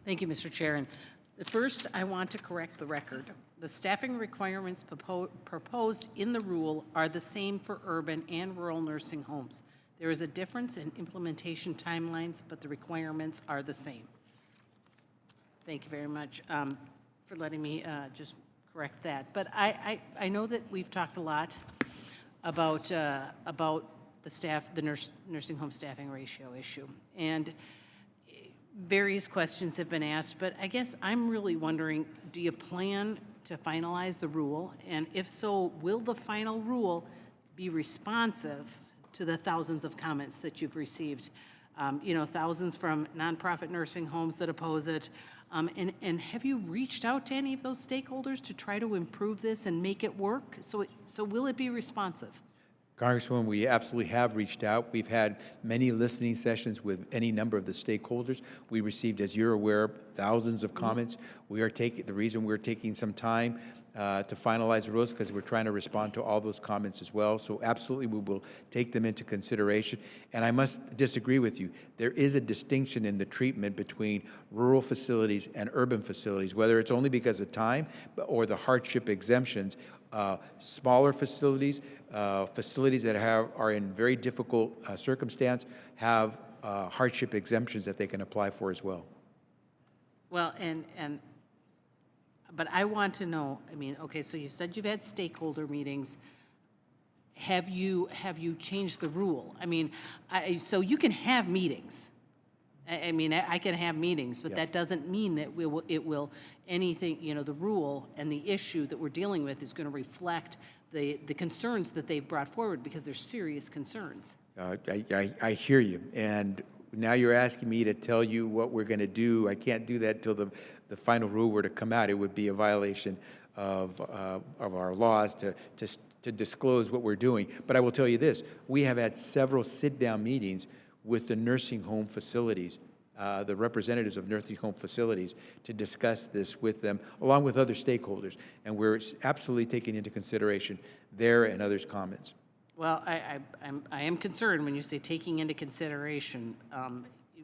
Thank you, Mr. Chair. And first, I want to correct the record. The staffing requirements proposed in the rule are the same for urban and rural nursing homes. There is a difference in implementation timelines, but the requirements are the same. Thank you very much for letting me just correct that. But I know that we've talked a lot about the nursing home staffing ratio issue, and various questions have been asked. But I guess I'm really wondering: do you plan to finalize the rule? And if so, will the final rule be responsive to the thousands of comments that you've received? Thousands from nonprofit nursing homes that oppose it. And have you reached out to any of those stakeholders to try to improve this and make it work? So will it be responsive? Congresswoman, we absolutely have reached out. We've had many listening sessions with any number of the stakeholders. We received, as you're aware, thousands of comments. The reason we're taking some time to finalize the rules because we're trying to respond to all those comments as well. So absolutely, we will take them into consideration. And I must disagree with you. There is a distinction in the treatment between rural facilities and urban facilities, whether it's only because of time or the hardship exemptions. Smaller facilities, facilities that are in very difficult circumstance, have hardship exemptions that they can apply for as well. Well, but I want to know, okay, so you said you've had stakeholder meetings. Have you changed the rule? So you can have meetings. I can have meetings, but Yes. that doesn't mean that anything, the rule and the issue that we're dealing with is going to reflect the concerns that they've brought forward, because they're serious concerns. I hear you, and now you're asking me to tell you what we're going to do. I can't do that until the final rule were to come out. It would be a violation of our laws to disclose what we're doing. But I will tell you this: we have had several sit-down meetings with the nursing home facilities, the representatives of nursing home facilities, to discuss this with them, along with other stakeholders. And we're absolutely taking into consideration their and others' comments. Well, I am concerned when you say taking into consideration,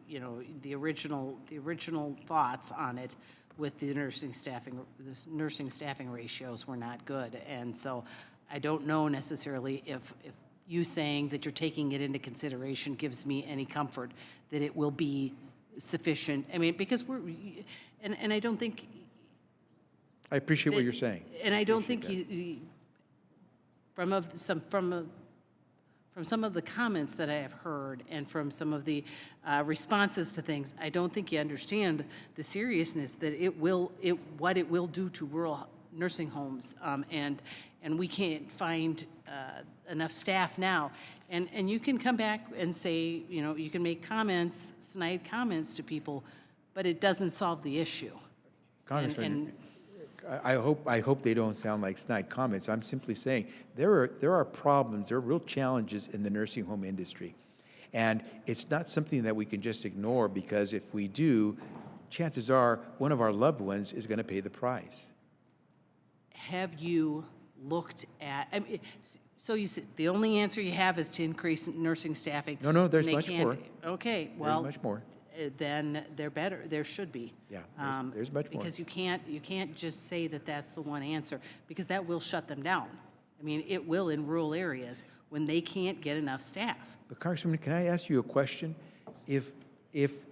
the original thoughts on it with the nursing staffing ratios were not good, and so I don't know necessarily if you saying that you're taking it into consideration gives me any comfort that it will be sufficient. Because and I don't think. I appreciate what you're saying. And I don't think from some of the comments that I have heard and from some of the responses to things, I don't think you understand the seriousness that what it will do to rural nursing homes, and we can't find enough staff now. And you can come back and say, you can make snide comments to people, but it doesn't solve the issue. Congressman, I hope they don't sound like snide comments. I'm simply saying there are problems, there are real challenges in the nursing home industry. And it's not something that we can just ignore, because if we do, chances are one of our loved ones is going to pay the price. Have you looked at, so you said the only answer you have is to increase nursing staffing? No, there's much more. Okay, well. There's much more. Then they're better. There should be. Yeah, there's much more. Because you can't just say that that's the one answer, because that will shut them down. It will in rural areas when they can't get enough staff. But Congresswoman, can I ask you a question? If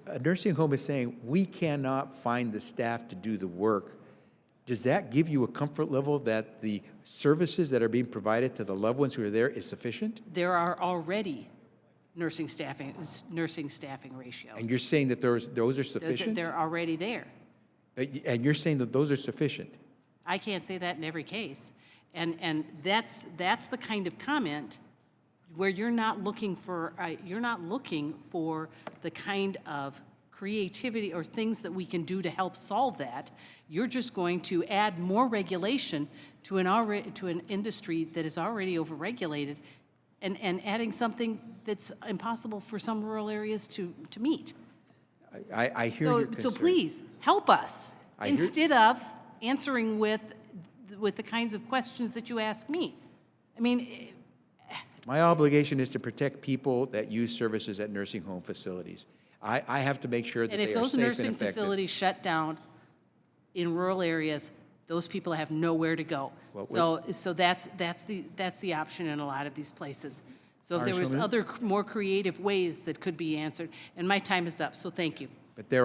a nursing home is saying we cannot find the staff to do the work, does that give you a comfort level that the services that are being provided to the loved ones who are there is sufficient? There are already nursing staffing ratios. And you're saying that those are sufficient? They're already there. And you're saying that those are sufficient? I can't say that in every case. And that's the kind of comment where you're not looking for the kind of creativity or things that we can do to help solve that. You're just going to add more regulation to an industry that is already overregulated, and adding something that's impossible for some rural areas to meet. I hear your concern. So please help us instead of answering with the kinds of questions that you ask me. My obligation is to protect people that use services at nursing home facilities. I have to make sure that And they if are those safe and nursing effective. facilities shut down in rural areas, those people have nowhere to go. Well, So that's the option in a lot of these places. So if there was Congresswoman? other more creative ways that could be answered, and my time is up, so thank you. But there